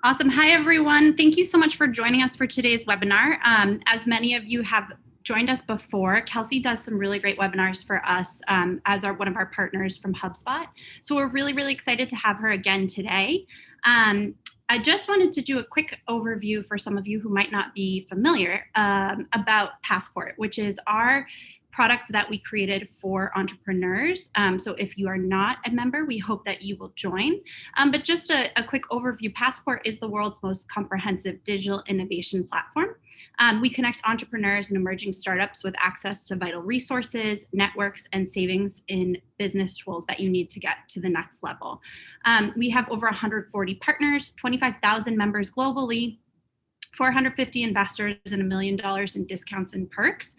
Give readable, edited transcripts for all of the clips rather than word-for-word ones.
Awesome. Hi, everyone. Thank you so much for joining us for today's webinar. As many of you have joined us before, Kelsey does some really great webinars for us as one of our partners from HubSpot. So we're really excited to have her again today. I just wanted to do a quick overview for some of you who might not be familiar about Passport, which is our product that we created for entrepreneurs. So if you are not a member, we hope that you will join. But just a quick overview, Passport is the world's most comprehensive digital innovation platform. We connect entrepreneurs and emerging startups with access to vital resources, networks, and savings in business tools that you need to get to the next level. We have over 140 partners, 25,000 members globally, 450 investors, and $1 million in discounts and perks.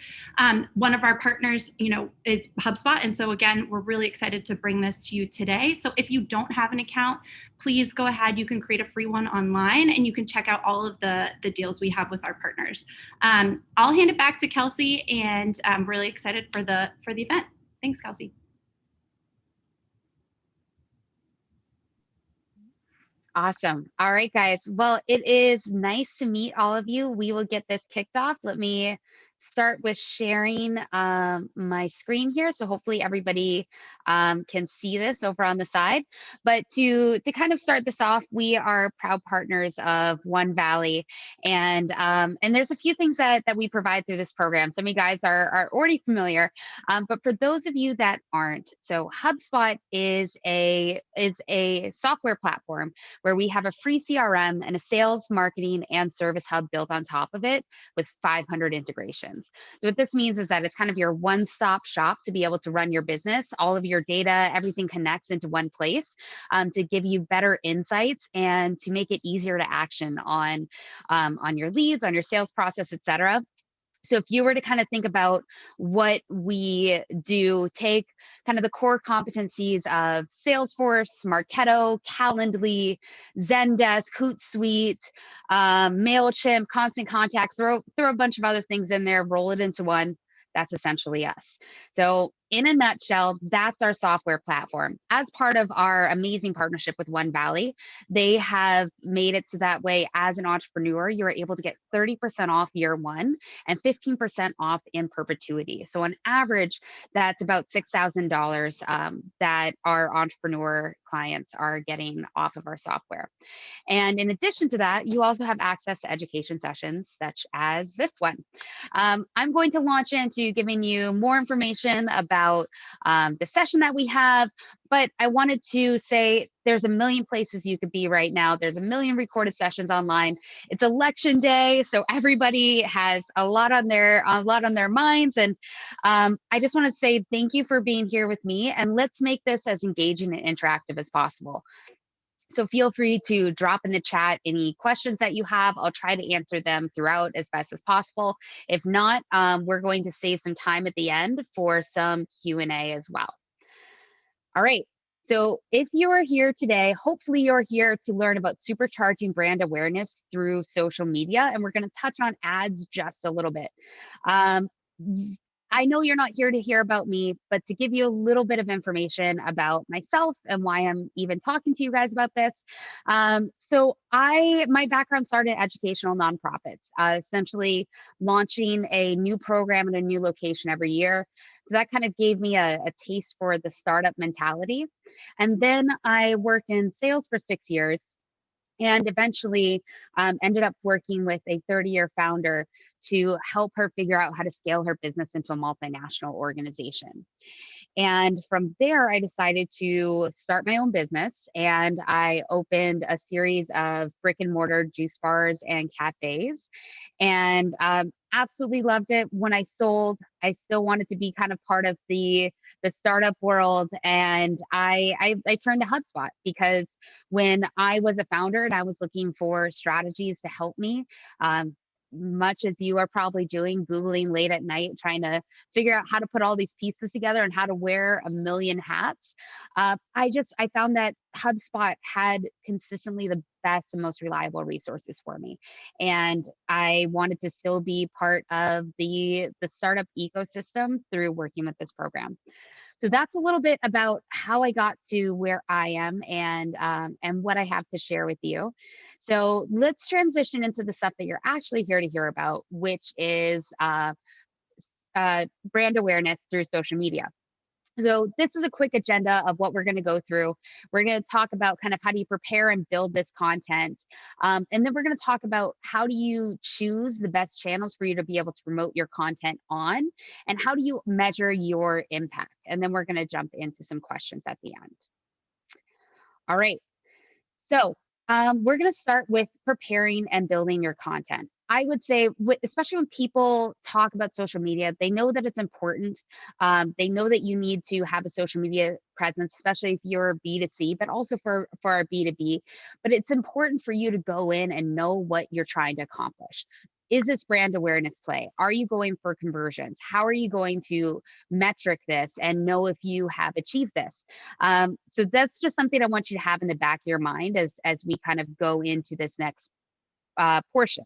One of our partners, is HubSpot. And so again, we're really excited to bring this to you today. So if you don't have an account, please go ahead. You can create a free one online and you can check out all of the deals we have with our partners. I'll hand it back to Kelsey, and I'm really excited for the event. Thanks, Kelsey. Awesome. All right, guys. Well, it is nice to meet all of you. We will get this kicked off. Let me start with sharing my screen here. So hopefully everybody can see this over on the side. But to kind of start this off, we are proud partners of One Valley. And there's a few things that we provide through this program. Some of you guys are already familiar. But for those of you that aren't, so HubSpot is a software platform where we have a free CRM and a sales, marketing, and service hub built on top of it with 500 integrations. So what this means is that it's kind of your one-stop shop to be able to run your business. All of your data, everything connects into one place to give you better insights and to make it easier to action on your leads, on your sales process, et cetera. So if you were to kind of think about what we do, take kind of the core competencies of Salesforce, Marketo, Calendly, Zendesk, Hootsuite, MailChimp, Constant Contact, throw a bunch of other things in there, roll it into one. That's essentially us. So in a nutshell, that's our software platform. As part of our amazing partnership with One Valley, they have made it so that way as an entrepreneur, you're able to get 30% off year one and 15% off in perpetuity. So on average, that's about $6,000 that our entrepreneur clients are getting off of our software. And in addition to that, you also have access to education sessions such as this one. I'm going to launch into giving you more information about the session that we have, but I wanted to say there's a million places you could be right now. There's a million recorded sessions online. It's election day, so everybody has a lot on their minds. And I just want to say thank you for being here with me, and let's make this as engaging and interactive as possible. So feel free to drop in the chat any questions that you have. I'll try to answer them throughout as best as possible. If not, we're going to save some time at the end for some Q&A as well. All right. So if you are here today, hopefully you're here to learn about supercharging brand awareness through social media. And we're going to touch on ads just a little bit. I know you're not here to hear about me, but to give you a little bit of information about myself and why I'm even talking to you guys about this. So my background started in educational nonprofits, essentially launching a new program in a new location every year. So that kind of gave me a taste for the startup mentality. And then I worked in sales for 6 years and eventually ended up working with a 30-year founder to help her figure out how to scale her business into a multinational organization. And from there, I decided to start my own business, and I opened a series of brick and mortar juice bars and cafes, and absolutely loved it. When I sold, I still wanted to be kind of part of the startup world, and I turned to HubSpot because when I was a founder and I was looking for strategies to help me, much as you are probably doing, Googling late at night, trying to figure out how to put all these pieces together and how to wear a million hats. I found that HubSpot had consistently the best and most reliable resources for me. And I wanted to still be part of the startup ecosystem through working with this program. So that's a little bit about how I got to where I am and what I have to share with you. So let's transition into the stuff that you're actually here to hear about, which is brand awareness through social media. So this is a quick agenda of what we're going to go through. We're going to talk about kind of how do you prepare and build this content. And then we're going to talk about how do you choose the best channels for you to be able to promote your content on, and how do you measure your impact. And then we're going to jump into some questions at the end. All right. So we're going to start with preparing and building your content. I would say, especially when people talk about social media, they know that it's important. They know that you need to have a social media presence, especially if you're B2C, but also for our B2B. But it's important for you to go in and know what you're trying to accomplish. Is this brand awareness play? Are you going for conversions? How are you going to metric this and know if you have achieved this? So that's just something I want you to have in the back of your mind as we kind of go into this next portion.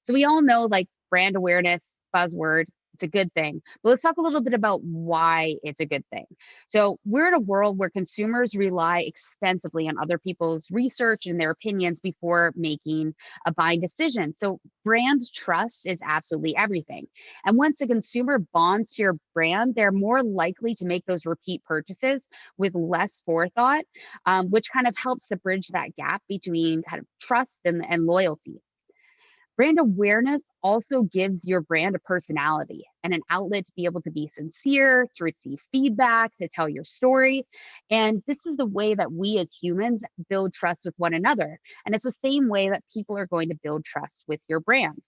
So we all know, like, brand awareness, buzzword, it's a good thing. But let's talk a little bit about why it's a good thing. So we're in a world where consumers rely extensively on other people's research and their opinions before making a buying decision. So brand trust is absolutely everything. And once a consumer bonds to your brand, they're more likely to make those repeat purchases with less forethought, which kind of helps to bridge that gap between kind of trust and loyalty. Brand awareness also gives your brand a personality and an outlet to be able to be sincere, to receive feedback, to tell your story. And this is the way that we as humans build trust with one another. And it's the same way that people are going to build trust with your brand.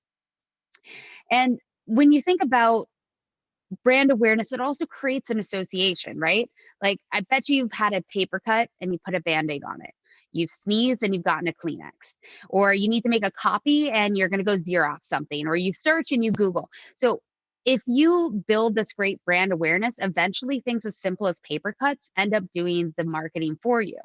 And when you think about brand awareness, it also creates an association, right? Like, I bet you've had a paper cut and you put a band-aid on it. You've sneezed and you've gotten a Kleenex. Or you need to make a copy and you're going to go Xerox something, or you search and you Google. So if you build this great brand awareness, eventually things as simple as paper cuts end up doing the marketing for you.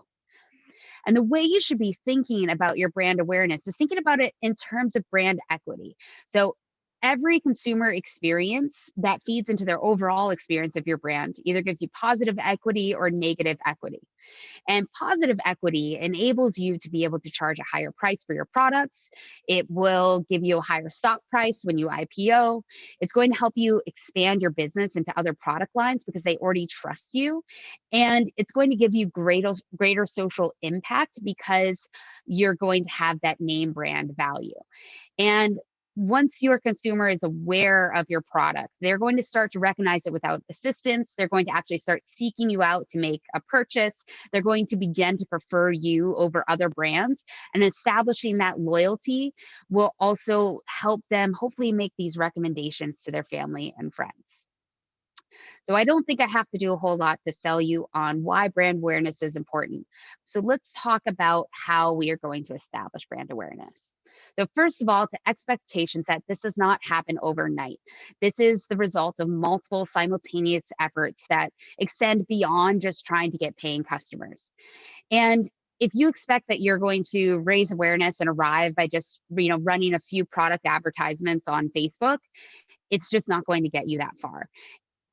And the way you should be thinking about your brand awareness is thinking about it in terms of brand equity. So every consumer experience that feeds into their overall experience of your brand either gives you positive equity or negative equity. And positive equity enables you to be able to charge a higher price for your products. It will give you a higher stock price when you IPO. It's going to help you expand your business into other product lines because they already trust you. And it's going to give you greater social impact because you're going to have that name brand value. And once your consumer is aware of your product, they're going to start to recognize it without assistance. They're going to actually start seeking you out to make a purchase. They're going to begin to prefer you over other brands. And establishing that loyalty will also help them hopefully make these recommendations to their family and friends. So I don't think I have to do a whole lot to sell you on why brand awareness is important. So let's talk about how we are going to establish brand awareness. So first of all, the expectation set, this does not happen overnight. This is the result of multiple simultaneous efforts that extend beyond just trying to get paying customers. And if you expect that you're going to raise awareness and arrive by just, running a few product advertisements on Facebook, it's just not going to get you that far,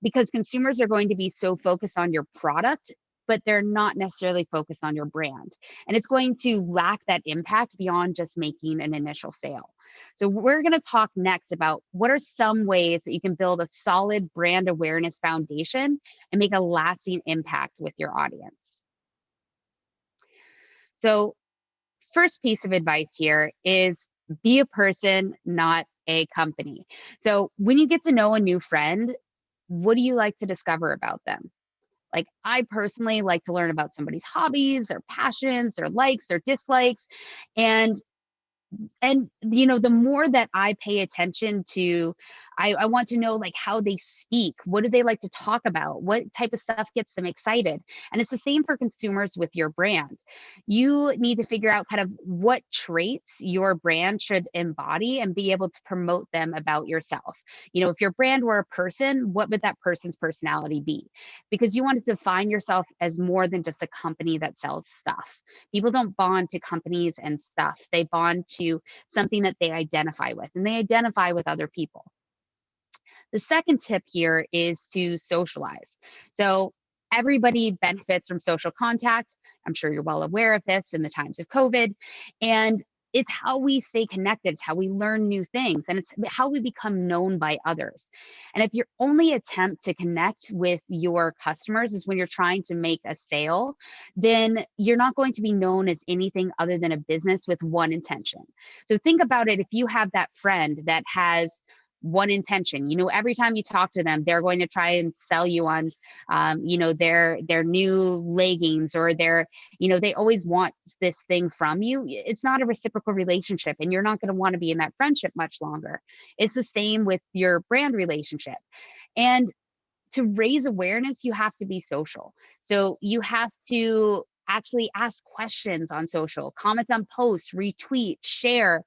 because consumers are going to be so focused on your product, but they're not necessarily focused on your brand. And it's going to lack that impact beyond just making an initial sale. So we're going to talk next about what are some ways that you can build a solid brand awareness foundation and make a lasting impact with your audience. So first piece of advice here is be a person, not a company. So when you get to know a new friend, what do you like to discover about them? Like, I personally like to learn about somebody's hobbies, their passions, their likes, their dislikes. And the more that I pay attention to, I want to know, like, how they speak. What do they like to talk about? What type of stuff gets them excited? And it's the same for consumers with your brand. You need to figure out kind of what traits your brand should embody and be able to promote them about yourself. If your brand were a person, what would that person's personality be? Because you want to define yourself as more than just a company that sells stuff. People don't bond to companies and stuff. They bond to something that they identify with, and they identify with other people. The second tip here is to socialize. So everybody benefits from social contact. I'm sure you're well aware of this in the times of COVID. And it's how we stay connected. It's how we learn new things. And it's how we become known by others. And if your only attempt to connect with your customers is when you're trying to make a sale, then you're not going to be known as anything other than a business with one intention. So think about it. If you have that friend that has one intention, every time you talk to them, they're going to try and sell you on, their new leggings, or they always want this thing from you. It's not a reciprocal relationship, and you're not going to want to be in that friendship much longer. It's the same with your brand relationship. And to raise awareness, you have to be social. So you have to actually ask questions on social, comment on posts, retweet, share,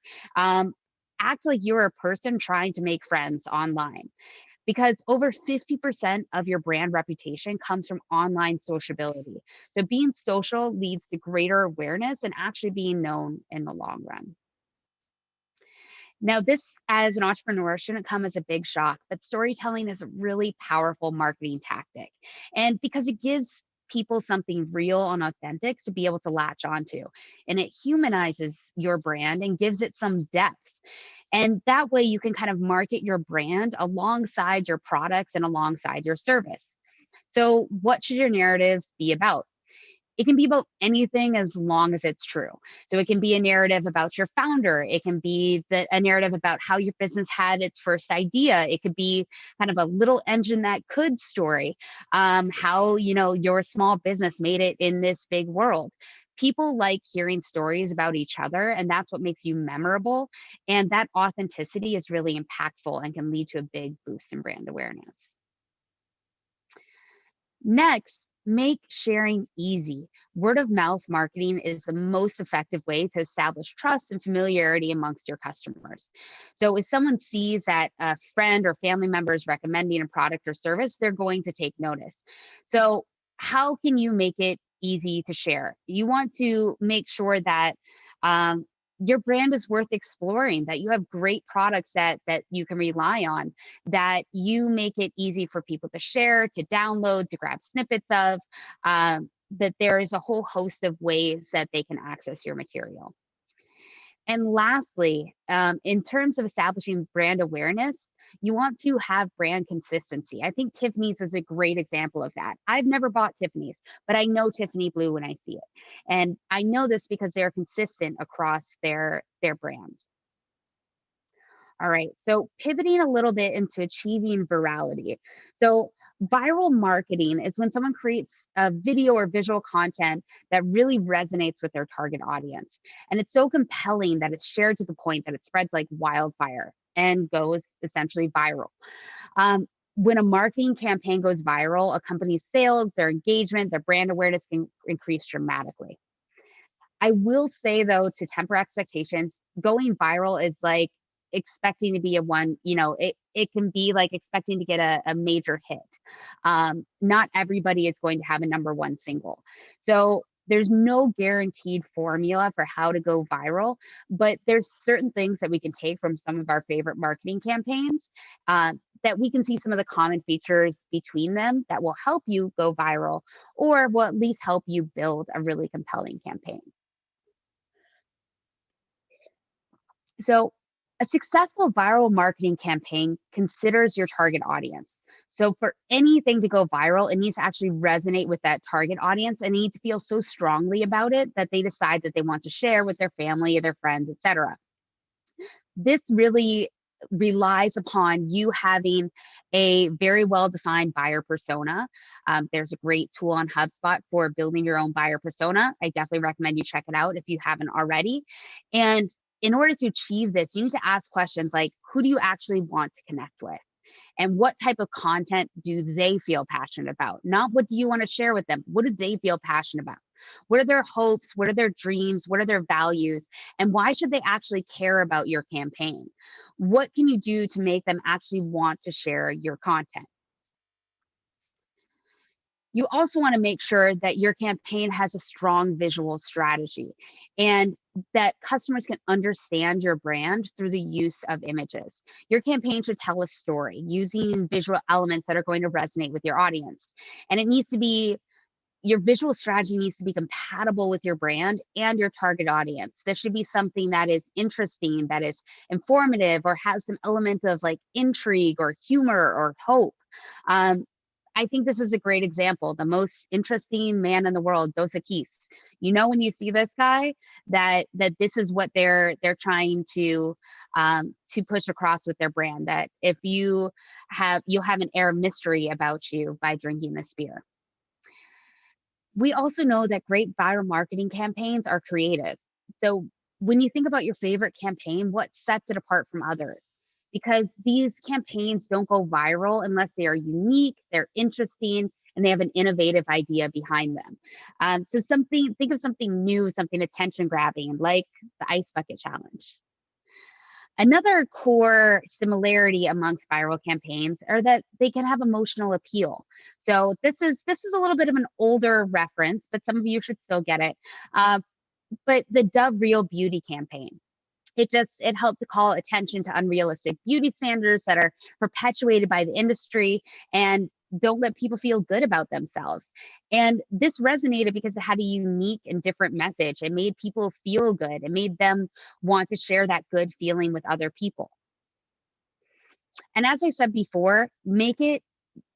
act like you're a person trying to make friends online. Because over 50% of your brand reputation comes from online sociability. So being social leads to greater awareness and actually being known in the long run. Now, this as an entrepreneur shouldn't come as a big shock, but storytelling is a really powerful marketing tactic. And because it gives people something real and authentic to be able to latch onto, and it humanizes your brand and gives it some depth. And that way you can kind of market your brand alongside your products and alongside your service. So, what should your narrative be about? It can be about anything as long as it's true. So it can be a narrative about your founder. It can be a narrative about how your business had its first idea. It could be kind of a little engine that could story, how your small business made it in this big world. People like hearing stories about each other, and that's what makes you memorable. And that authenticity is really impactful and can lead to a big boost in brand awareness. Next, make sharing easy. Word of mouth marketing is the most effective way to establish trust and familiarity amongst your customers. So, if someone sees that a friend or family member is recommending a product or service, they're going to take notice. So, how can you make it easy to share? You want to make sure that um, your brand is worth exploring, that you have great products that you can rely on, that you make it easy for people to share, to download, to grab snippets of, that there is a whole host of ways that they can access your material. And lastly, in terms of establishing brand awareness, you want to have brand consistency. I think Tiffany's is a great example of that. I've never bought Tiffany's, but I know Tiffany Blue when I see it. And I know this because they're consistent across their brand. All right, so pivoting a little bit into achieving virality. So viral marketing is when someone creates a video or visual content that really resonates with their target audience. And it's so compelling that it's shared to the point that it spreads like wildfire and goes essentially viral. When a marketing campaign goes viral, a company's sales, their engagement, their brand awareness can increase dramatically. I will say though, to temper expectations, going viral is like expecting to be a one, it can be like expecting to get a major hit. Not everybody is going to have a number one single. So there's no guaranteed formula for how to go viral, but there's certain things that we can take from some of our favorite marketing campaigns, that we can see some of the common features between them that will help you go viral, or will at least help you build a really compelling campaign. So, a successful viral marketing campaign considers your target audience. So, for anything to go viral, it needs to actually resonate with that target audience, and they need to feel so strongly about it that they decide that they want to share with their family, their friends, etc. This really relies upon you having a very well defined buyer persona. There's a great tool on HubSpot for building your own buyer persona. I definitely recommend you check it out if you haven't already. And in order to achieve this, you need to ask questions like, who do you actually want to connect with? And what type of content do they feel passionate about? Not what do you want to share with them? What do they feel passionate about? What are their hopes? What are their dreams? What are their values? And why should they actually care about your campaign? What can you do to make them actually want to share your content? You also want to make sure that your campaign has a strong visual strategy and that customers can understand your brand through the use of images. Your campaign should tell a story using visual elements that are going to resonate with your audience. And it needs to be your visual strategy needs to be compatible with your brand and your target audience. There should be something that is interesting, that is informative, or has some element of like intrigue or humor or hope. Um, I think this is a great example. The most interesting man in the world, Dos Equis. You know, when you see this guy, that this is what they're trying to push across with their brand. That if you'll have an air of mystery about you by drinking this beer. We also know that great viral marketing campaigns are creative. So when you think about your favorite campaign, what sets it apart from others? Because these campaigns don't go viral unless they are unique, they're interesting, and they have an innovative idea behind them. So think of something new, something attention grabbing, like the ice bucket challenge. Another core similarity amongst viral campaigns are that they can have emotional appeal. So this is a little bit of an older reference, but some of you should still get it. But the Dove Real Beauty campaign, it helped to call attention to unrealistic beauty standards that are perpetuated by the industry and don't let people feel good about themselves. And this resonated because it had a unique and different message. It made people feel good. It made them want to share that good feeling with other people. And as I said before, make it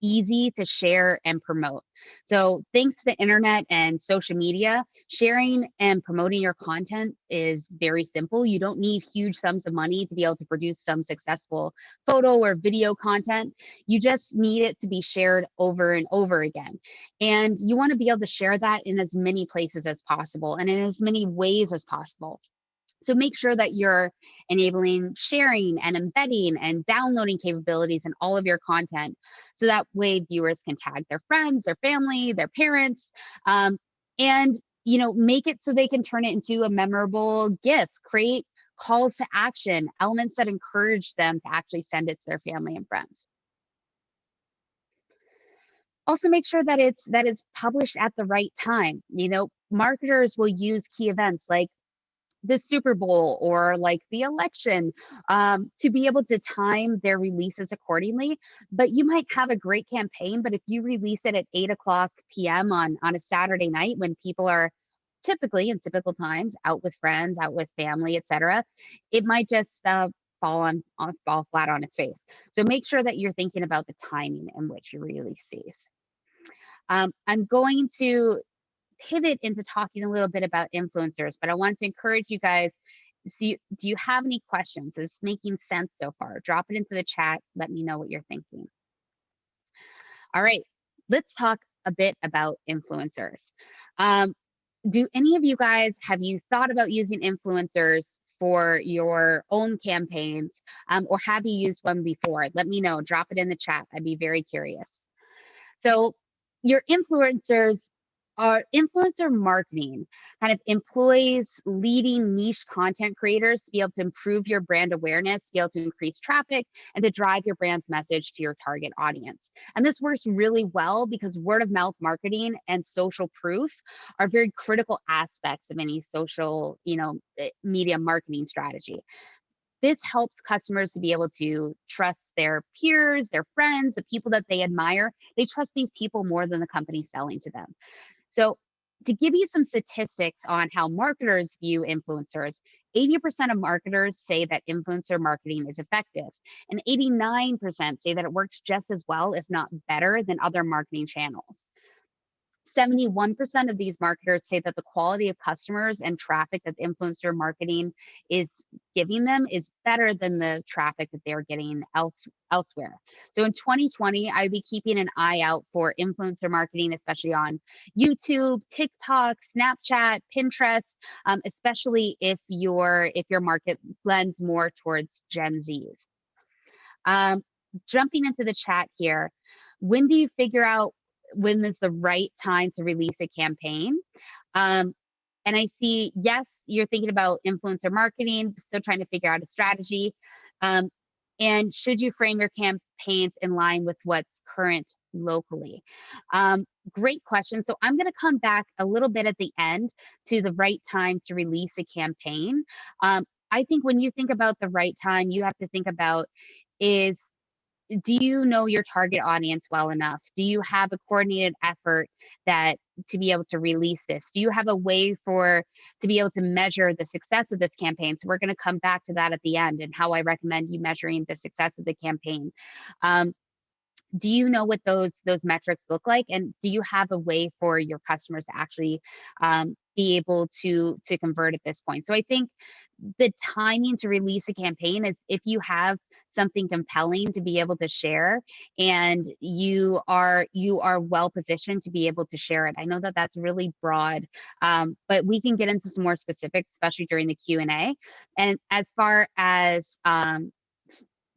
easy to share and promote. So, thanks to the internet and social media, sharing and promoting your content is very simple. You don't need huge sums of money to be able to produce some successful photo or video content. You just need it to be shared over and over again. And you want to be able to share that in as many places as possible and in as many ways as possible. So make sure that you're enabling sharing and embedding and downloading capabilities in all of your content. So that way viewers can tag their friends, their family, their parents, and make it so they can turn it into a memorable GIF, create calls to action, elements that encourage them to actually send it to their family and friends. Also make sure that it's published at the right time. Marketers will use key events like the Super Bowl or like the election to be able to time their releases accordingly. But you might have a great campaign, but if you release it at 8 o'clock p.m. on a Saturday night when people are typically in typical times out with friends, out with family, etc., it might just fall flat on its face. So make sure that you're thinking about the timing in which you release these. I'm going to pivot into talking a little bit about influencers, but I want to encourage you guys. See, do you have any questions? Is this making sense so far? Drop it into the chat. Let me know what you're thinking. All right, let's talk a bit about influencers. Do any of you guys, have you thought about using influencers for your own campaigns, or have you used one before? Let me know. Drop it in the chat. I'd be very curious. So your influencer marketing kind of employs leading niche content creators to be able to improve your brand awareness, to be able to increase traffic, and to drive your brand's message to your target audience. And this works really well because word of mouth marketing and social proof are very critical aspects of any social, media marketing strategy. This helps customers to be able to trust their peers, their friends, the people that they admire. They trust these people more than the company selling to them. So, to give you some statistics on how marketers view influencers, 80% of marketers say that influencer marketing is effective, and 89% say that it works just as well, if not better, than other marketing channels. 71% of these marketers say that the quality of customers and traffic that influencer marketing is giving them is better than the traffic that they're getting elsewhere. So in 2020, I'd be keeping an eye out for influencer marketing, especially on YouTube, TikTok, Snapchat, Pinterest, especially if your market lends more towards Gen Zs. Jumping into the chat here, when do you figure out when is the right time to release a campaign? And I see, yes, you're thinking about influencer marketing, still trying to figure out a strategy. And should you frame your campaigns in line with what's current locally? Great question. So I'm going to come back a little bit at the end to the right time to release a campaign. I think when you think about the right time, you have to think about is do you know your target audience well enough? Do you have a coordinated effort that to be able to release this? Do you have a way to be able to measure the success of this campaign? So we're going to come back to that at the end and how I recommend you measuring the success of the campaign. Do you know what those metrics look like, and do you have a way for your customers to actually be able to convert at this point? So I think the timing to release a campaign is if you have something compelling to be able to share and you are well positioned to be able to share it. I know that that's really broad, but we can get into some more specifics, especially during the Q&A. And as far as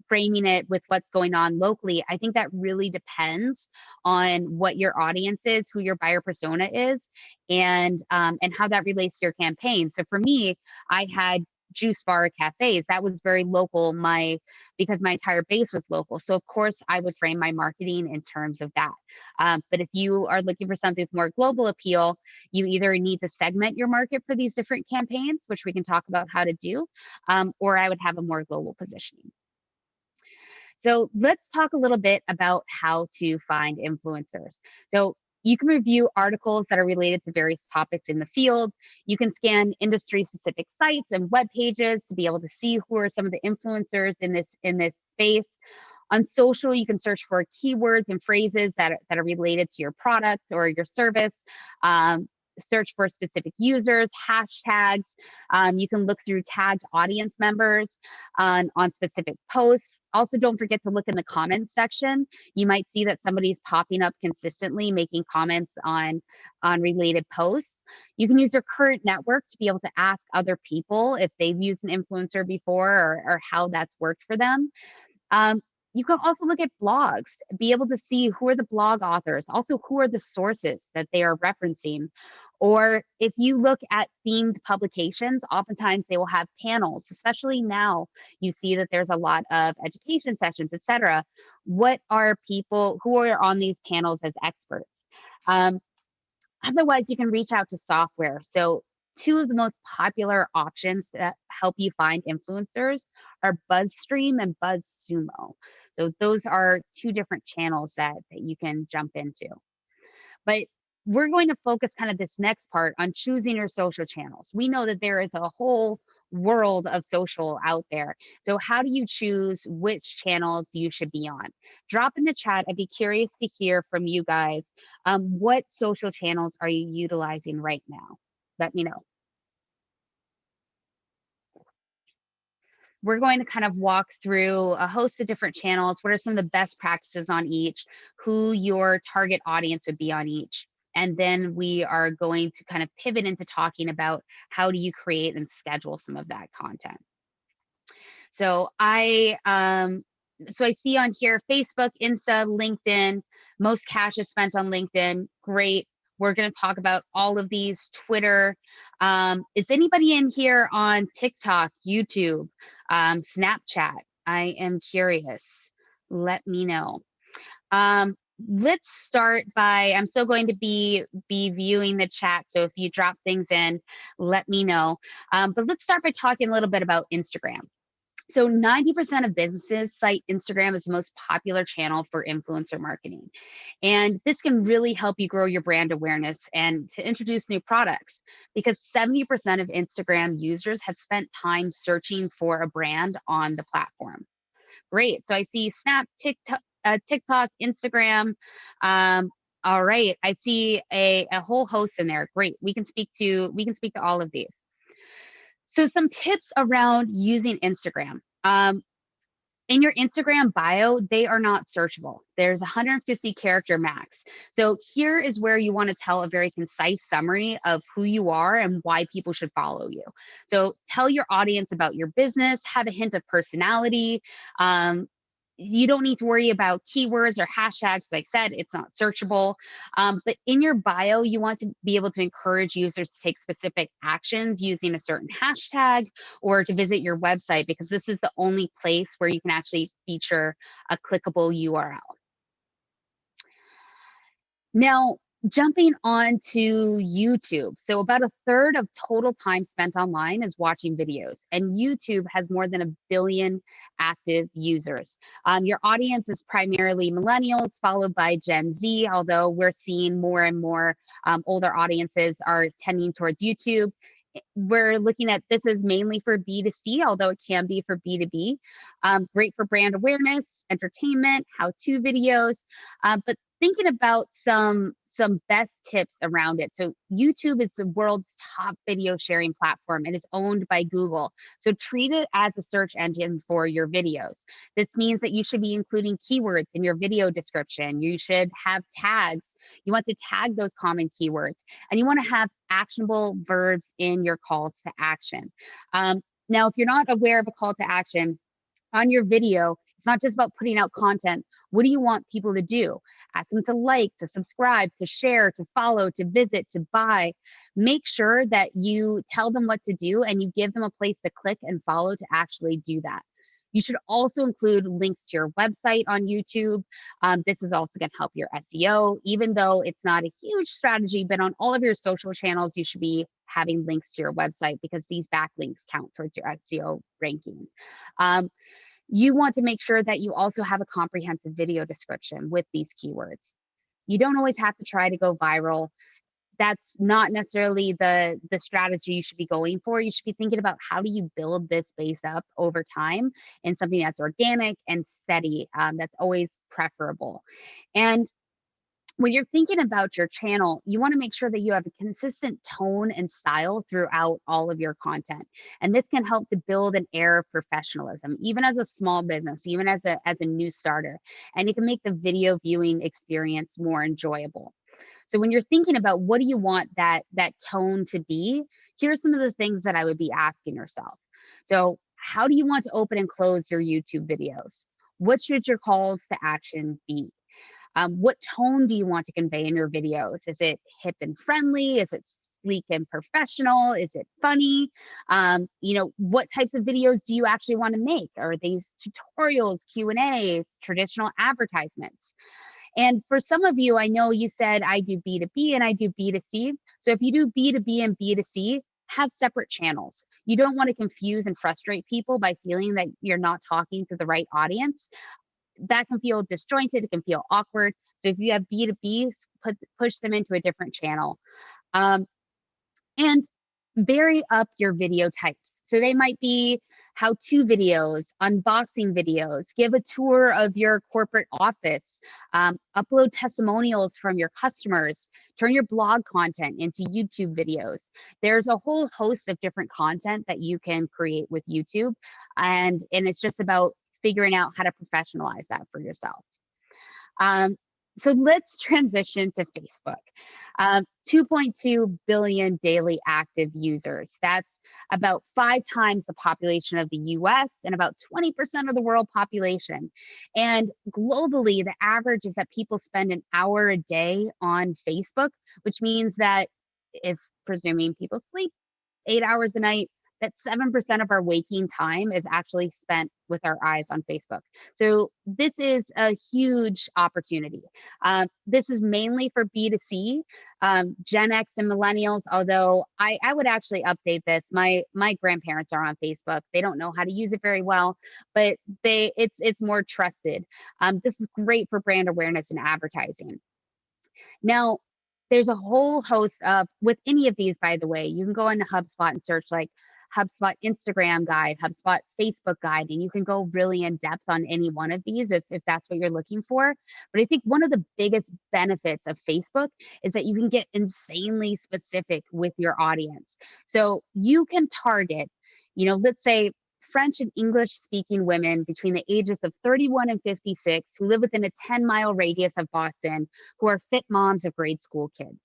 framing it with what's going on locally, I think that really depends on what your audience is, who your buyer persona is, and how that relates to your campaign. So for me, I had juice bar cafes. That was very local, because my entire base was local. So of course I would frame my marketing in terms of that. But if you are looking for something with more global appeal, you either need to segment your market for these different campaigns, which we can talk about how to do, or I would have a more global positioning. So let's talk a little bit about how to find influencers. So you can review articles that are related to various topics in the field. You can scan industry-specific sites and web pages to be able to see who are some of the influencers in this space. On social, you can search for keywords and phrases that are related to your product or your service. Search for specific users, hashtags. You can look through tagged audience members on specific posts. Also, don't forget to look in the comments section. You might see that somebody's popping up consistently, making comments on related posts. You can use your current network to be able to ask other people if they've used an influencer before or how that's worked for them. You can also look at blogs, be able to see who are the blog authors, also who are the sources that they are referencing. Or if you look at themed publications, oftentimes they will have panels, especially now you see that there's a lot of education sessions, etc. What are people who are on these panels as experts? Otherwise, you can reach out to software. So two of the most popular options that help you find influencers are BuzzStream and BuzzSumo. So those are two different channels that you can jump into. But we're going to focus kind of this next part on choosing your social channels. We know that there is a whole world of social out there. So how do you choose which channels you should be on? Drop in the chat. I'd be curious to hear from you guys. What social channels are you utilizing right now? Let me know. We're going to kind of walk through a host of different channels. What are some of the best practices on each? Who your target audience would be on each? And then we are going to kind of pivot into talking about how do you create and schedule some of that content. So I see on here Facebook, Insta, LinkedIn. Most cash is spent on LinkedIn. Great. We're going to talk about all of these. Twitter. Is anybody in here on TikTok, YouTube, Snapchat? I am curious. Let me know. Let's start by, I'm still going to be viewing the chat. So if you drop things in, let me know. But let's start by talking a little bit about Instagram. So 90% of businesses cite Instagram as the most popular channel for influencer marketing. And this can really help you grow your brand awareness and to introduce new products because 70% of Instagram users have spent time searching for a brand on the platform. Great. So I see Snap, TikTok, Instagram. All right. I see a whole host in there. Great. We can speak to all of these. So some tips around using Instagram. In your Instagram bio, they are not searchable. There's 150 character max. So here is where you want to tell a very concise summary of who you are and why people should follow you. So tell your audience about your business, have a hint of personality. You don't need to worry about keywords or hashtags. Like I said, it's not searchable. But in your bio, you want to be able to encourage users to take specific actions using a certain hashtag or to visit your website, because this is the only place where you can actually feature a clickable URL. Now, Jumping on to YouTube. So about a third of total time spent online is watching videos, and YouTube has more than 1 billion active users. Your audience is primarily millennials, followed by Gen Z, although we're seeing more and more older audiences are tending towards YouTube. We're looking at this is mainly for B2C, although it can be for B2B. Great for brand awareness, entertainment, how-to videos, but thinking about some best tips around it. So YouTube is the world's top video sharing platform and is owned by Google. So treat it as a search engine for your videos. This means that you should be including keywords in your video description. You should have tags. You want to tag those common keywords, and you want to have actionable verbs in your calls to action. Now, if you're not aware of a call to action on your video, it's not just about putting out content. What do you want people to do? Ask them to like, to subscribe, to share, to follow, to visit, to buy. Make sure that you tell them what to do and you give them a place to click and follow to actually do that. You should also include links to your website on YouTube. This is also going to help your SEO, even though it's not a huge strategy, but on all of your social channels, you should be having links to your website because these backlinks count towards your SEO ranking. You want to make sure that you also have a comprehensive video description with these keywords. You don't always have to try to go viral. That's not necessarily the strategy you should be going for. You should be thinking about how do you build this base up over time in something that's organic and steady. That's always preferable. And when you're thinking about your channel, you want to make sure that you have a consistent tone and style throughout all of your content. And this can help to build an air of professionalism, even as a small business, even as a new starter. And it can make the video viewing experience more enjoyable. So when you're thinking about what do you want that tone to be, here's some of the things that I would be asking yourself. So how do you want to open and close your YouTube videos? What should your calls to action be? What tone do you want to convey in your videos? Is it hip and friendly? Is it sleek and professional? Is it funny? What types of videos do you actually want to make? Are these tutorials, Q&A, traditional advertisements? And for some of you, I know you said I do B2B and I do B2C. So if you do B2B and B2C, have separate channels. You don't want to confuse and frustrate people by feeling that you're not talking to the right audience. That can feel disjointed, it can feel awkward. So if you have B2B, push them into a different channel. And vary up your video types. So they might be how-to videos, unboxing videos, give a tour of your corporate office, upload testimonials from your customers, turn your blog content into YouTube videos. There's a whole host of different content that you can create with YouTube. And it's just about figuring out how to professionalize that for yourself. So let's transition to Facebook. 2.2 billion daily active users. That's about 5 times the population of the US and about 20% of the world population. And globally, the average is that people spend an hour a day on Facebook, which means that if presuming people sleep 8 hours a night, that 7% of our waking time is actually spent with our eyes on Facebook. So this is a huge opportunity. This is mainly for B2C, Gen X and millennials, although I would actually update this. My grandparents are on Facebook. They don't know how to use it very well, but it's more trusted. This is great for brand awareness and advertising. Now, there's a whole host of, with any of these, by the way, you can go into HubSpot and search like HubSpot Instagram guide, HubSpot Facebook guide, and you can go really in depth on any one of these if that's what you're looking for. But I think one of the biggest benefits of Facebook is that you can get insanely specific with your audience. So you can target, let's say French and English speaking women between the ages of 31 and 56 who live within a 10-mile radius of Boston, who are fit moms of grade school kids.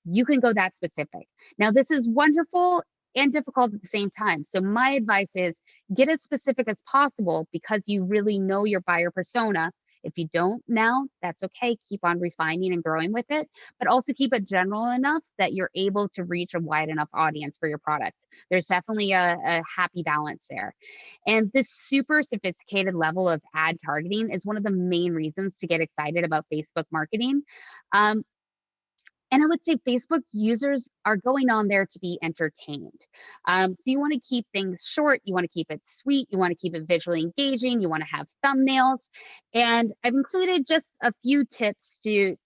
You can go that specific. Now, this is wonderful and difficult at the same time. So my advice is get as specific as possible because you really know your buyer persona. If you don't now, that's okay. Keep on refining and growing with it, but also keep it general enough that you're able to reach a wide enough audience for your product. There's definitely a happy balance there. And this super sophisticated level of ad targeting is one of the main reasons to get excited about Facebook marketing. And I would say Facebook users are going on there to be entertained. So you want to keep things short. You want to keep it sweet. You want to keep it visually engaging. You want to have thumbnails. And I've included just a few tips to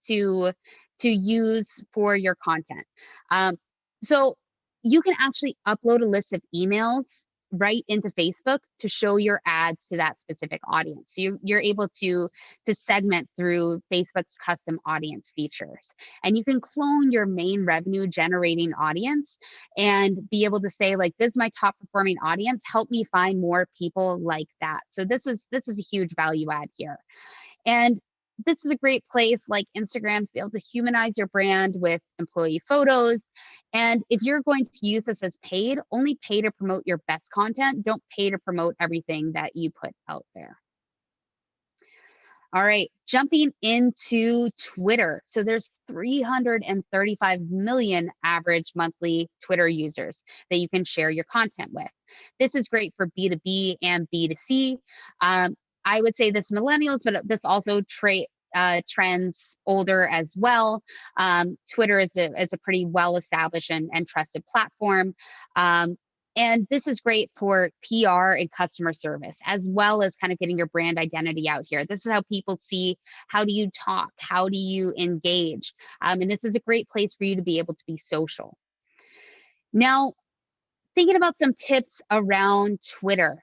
use for your content. So you can actually upload a list of emails right into Facebook to show your ads to that specific audience. So you're able to segment through Facebook's custom audience features. And you can clone your main revenue generating audience and be able to say, like, this is my top performing audience, help me find more people like that. So this is a huge value add here. And this is a great place, like Instagram, to be able to humanize your brand with employee photos. And if you're going to use this as paid, only pay to promote your best content. Don't pay to promote everything that you put out there. All right, jumping into Twitter. So there's 335 million average monthly Twitter users that you can share your content with. This is great for B2B and B2C. I would say this millennials, but this also trends older as well. Twitter is a pretty well-established and trusted platform. And this is great for PR and customer service, as well as kind of getting your brand identity out here. This is how people see, how do you talk? How do you engage? And this is a great place for you to be able to be social. Now, thinking about some tips around Twitter,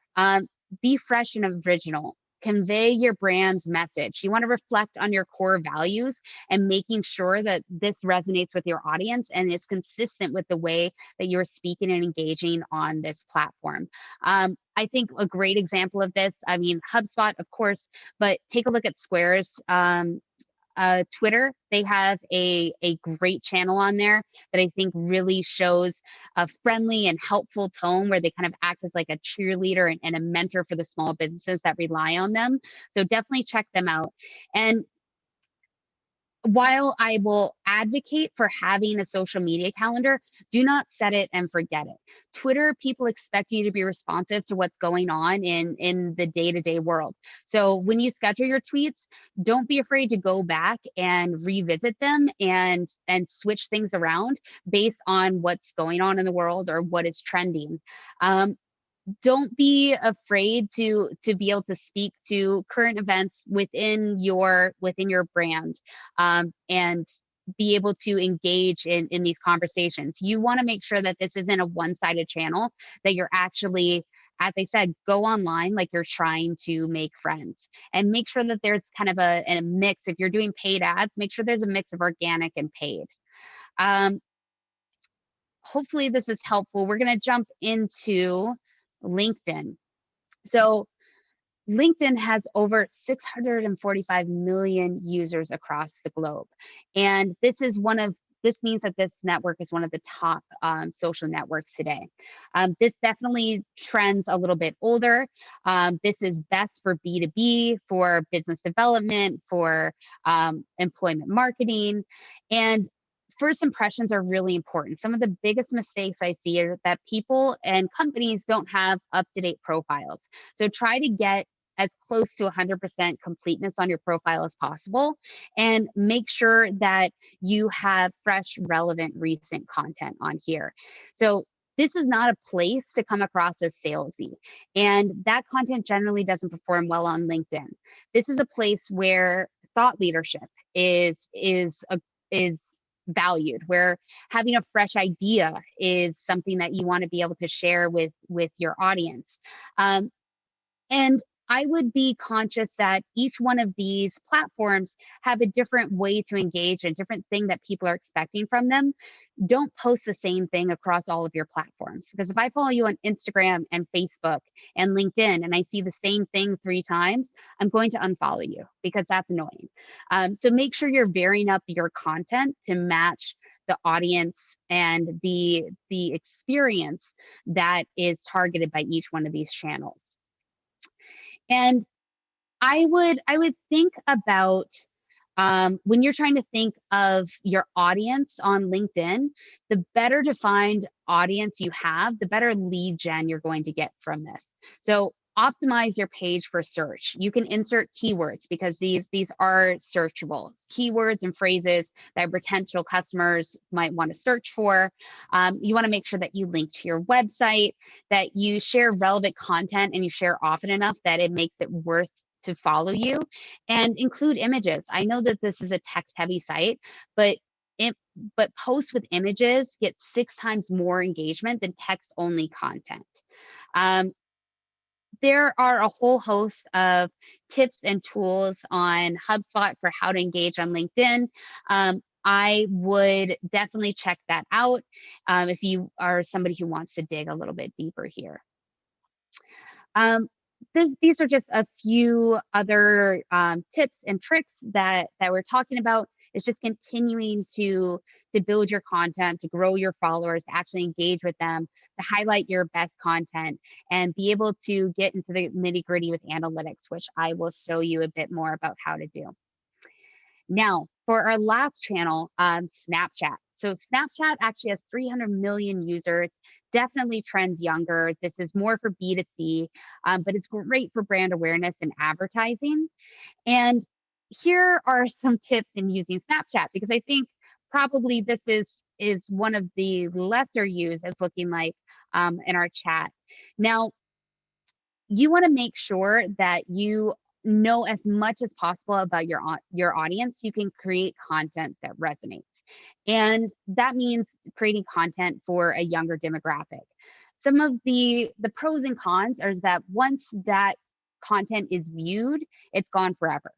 be fresh and original. Convey your brand's message. You want to reflect on your core values and making sure that this resonates with your audience and is consistent with the way that you're speaking and engaging on this platform. I think a great example of this, I mean, HubSpot, of course, but take a look at Square's Twitter. They have a great channel on there that I think really shows a friendly and helpful tone, where they kind of act as like a cheerleader and a mentor for the small businesses that rely on them. So definitely check them out. And while I will advocate for having a social media calendar, do not set it and forget it. Twitter, people expect you to be responsive to what's going on in the day-to-day world. So when you schedule your tweets, don't be afraid to go back and revisit them and switch things around based on what's going on in the world or what is trending. Don't be afraid to be able to speak to current events within your brand, and be able to engage in these conversations. You want to make sure that this isn't a one-sided channel, that you're actually, as I said, go online like you're trying to make friends, and make sure that there's kind of a mix. If you're doing paid ads, make sure there's a mix of organic and paid. Hopefully this is helpful. We're going to jump into LinkedIn. So LinkedIn has over 645 million users across the globe. And this means that this network is one of the top social networks today. This definitely trends a little bit older. This is best for B2B, for business development, for employment marketing. And first impressions are really important. Some of the biggest mistakes I see are that people and companies don't have up-to-date profiles. So try to get as close to 100% completeness on your profile as possible, and make sure that you have fresh, relevant, recent content on here. So this is not a place to come across as salesy, and that content generally doesn't perform well on LinkedIn. This is a place where thought leadership is valued, where having a fresh idea is something that you want to be able to share with your audience. And I would be conscious that each one of these platforms have a different way to engage, a different thing that people are expecting from them. Don't post the same thing across all of your platforms, because if I follow you on Instagram and Facebook and LinkedIn and I see the same thing 3 times, I'm going to unfollow you, because that's annoying. So make sure you're varying up your content to match the audience and the experience that is targeted by each one of these channels. And I would think about, when you're trying to think of your audience on LinkedIn, the better defined audience you have, the better lead gen you're going to get from this. So Optimize your page for search. You can insert keywords because these are searchable keywords and phrases that potential customers might want to search for. You want to make sure that you link to your website, that you share relevant content, and you share often enough that it makes it worth to follow you, and include images. I know that this is a text heavy site, but posts with images get 6 times more engagement than text only content. There are a whole host of tips and tools on HubSpot for how to engage on LinkedIn. I would definitely check that out if you are somebody who wants to dig a little bit deeper here. These are just a few other tips and tricks that we're talking about. It's just continuing to build your content, to grow your followers, to actually engage with them, to highlight your best content, and be able to get into the nitty gritty with analytics, which I will show you a bit more about how to do. Now, for our last channel, Snapchat. So Snapchat actually has 300 million users, definitely trends younger. This is more for B2C, but it's great for brand awareness and advertising. And here are some tips in using Snapchat, because I think probably this is one of the lesser used, as looking like in our chat. Now, you want to make sure that you know as much as possible about your audience. You can create content that resonates, and that means creating content for a younger demographic. Some of the pros and cons are that once that content is viewed, it's gone forever.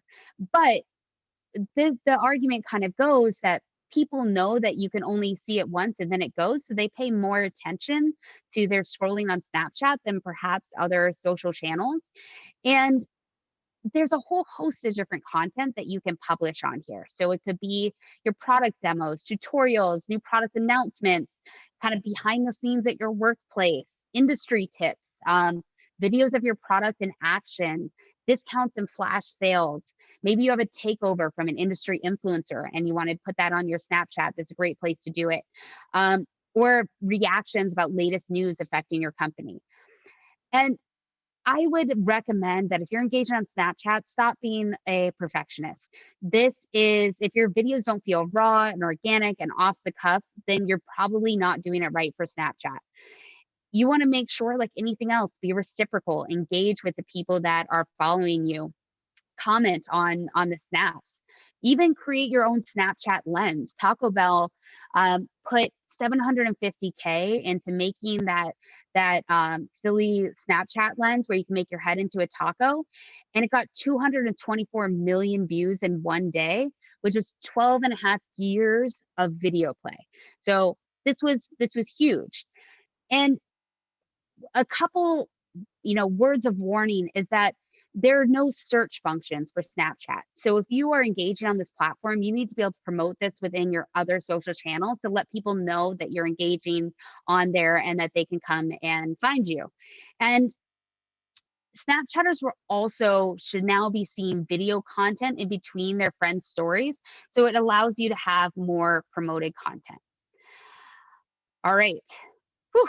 But the argument kind of goes that people know that you can only see it once and then it goes, so they pay more attention to their scrolling on Snapchat than perhaps other social channels. And there's a whole host of different content that you can publish on here. So it could be your product demos, tutorials, new product announcements, kind of behind the scenes at your workplace, industry tips, videos of your product in action, discounts and flash sales. Maybe you have a takeover from an industry influencer and you want to put that on your Snapchat. That's a great place to do it. Or reactions about latest news affecting your company. And I would recommend that if you're engaging on Snapchat, stop being a perfectionist. This is, if your videos don't feel raw and organic and off the cuff, then you're probably not doing it right for Snapchat. You want to make sure, like anything else, be reciprocal, engage with the people that are following you, comment on the snaps, even create your own Snapchat lens. Taco Bell put 750K into making that silly Snapchat lens where you can make your head into a taco, and it got 224 million views in one day, which is 12 and a half years of video play. So this was huge. And a couple words of warning is that there are no search functions for Snapchat. So if you are engaging on this platform, you need to be able to promote this within your other social channels to let people know that you're engaging on there and that they can come and find you. And Snapchatters should now be seeing video content in between their friends' stories. So it allows you to have more promoted content. All right. Whew.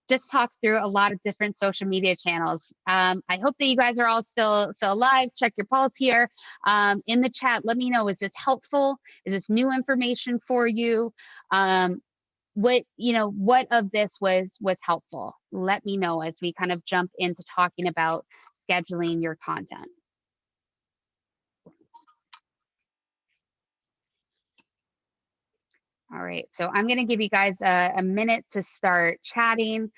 Just talked through a lot of different social media channels. I hope that you guys are all still alive. Check your pulse here in the chat. Let me know, is this helpful? Is this new information for you? What of this was helpful? Let me know as we kind of jump into talking about scheduling your content. All right, so I'm going to give you guys a minute to start chatting.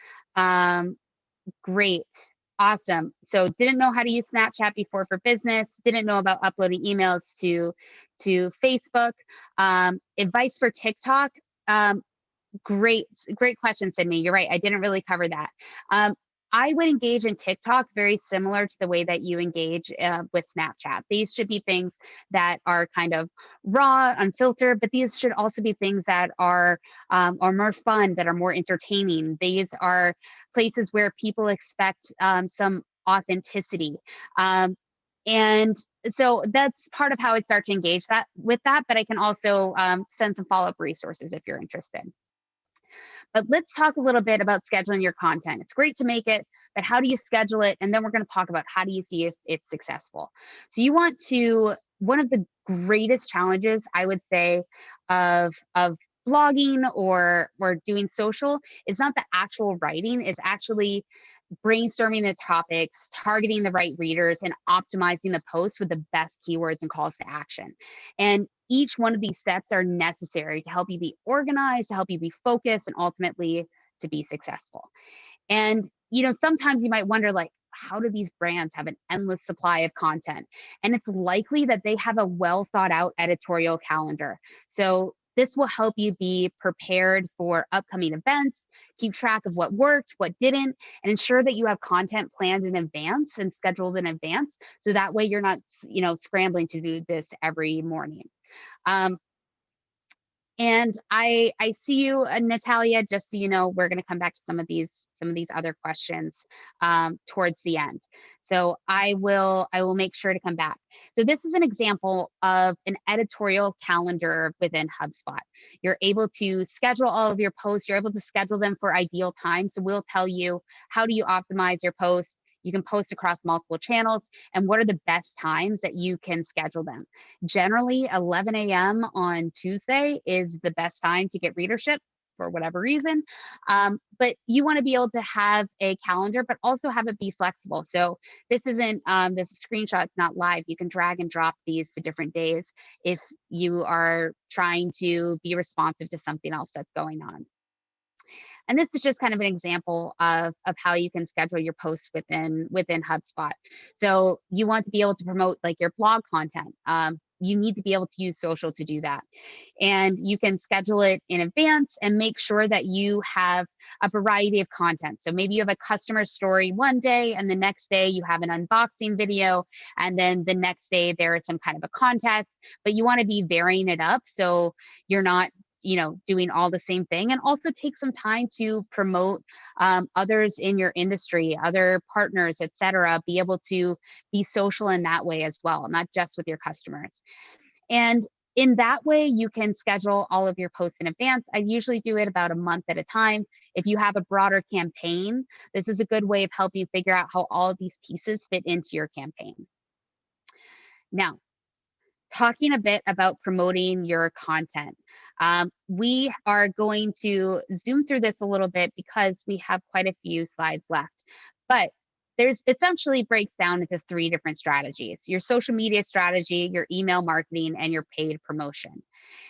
Great. Awesome. So didn't know how to use Snapchat before for business, didn't know about uploading emails to Facebook. Advice for TikTok. Great question, Sydney. You're right. I didn't really cover that. I would engage in TikTok very similar to the way that you engage with Snapchat. These should be things that are kind of raw, unfiltered, but these should also be things that are more fun, that are more entertaining. These are places where people expect some authenticity. And so that's part of how I start to engage with that, but I can also send some follow-up resources if you're interested. But let's talk a little bit about scheduling your content. It's great to make it, but how do you schedule it? And then we're going to talk about how do you see if it's successful. So one of the greatest challenges I would say of blogging or doing social is not the actual writing, it's actually brainstorming the topics, targeting the right readers, and optimizing the post with the best keywords and calls to action. And each one of these steps are necessary to help you be organized, to help you be focused, and ultimately to be successful. And sometimes you might wonder, like, how do these brands have an endless supply of content? And it's likely that they have a well thought out editorial calendar. So this will help you be prepared for upcoming events, keep track of what worked, what didn't, and ensure that you have content planned in advance and scheduled in advance. So that way you're not, scrambling to do this every morning. Um, and I see you, Natalia. Just so you know, we're going to come back to some of these other questions towards the end. So I will make sure to come back. So this is an example of an editorial calendar within HubSpot. You're able to schedule all of your posts. You're able to schedule them for ideal time. So we'll tell you, how do you optimize your posts? You can post across multiple channels, and what are the best times that you can schedule them. Generally, 11 a.m. on Tuesday is the best time to get readership for whatever reason. But you want to be able to have a calendar, but also have it be flexible. So this isn't, this screenshot's not live. You can drag and drop these to different days if you are trying to be responsive to something else that's going on. And this is just kind of an example of how you can schedule your posts within HubSpot. So you want to be able to promote like your blog content. You need to be able to use social to do that. And you can schedule it in advance and make sure that you have a variety of content. So maybe you have a customer story one day, and the next day you have an unboxing video, and then the next day there is some kind of a contest, but you want to be varying it up so you're not doing all the same thing. And also take some time to promote others in your industry, other partners, etc. Be able to be social in that way as well, not just with your customers. And in that way, you can schedule all of your posts in advance. I usually do it about a month at a time. If you have a broader campaign, this is a good way of helping figure out how all of these pieces fit into your campaign. Now, talking a bit about promoting your content. We are going to zoom through this a little bit because we have quite a few slides left. But there's essentially breaks down into 3 different strategies: your social media strategy, your email marketing, and your paid promotion.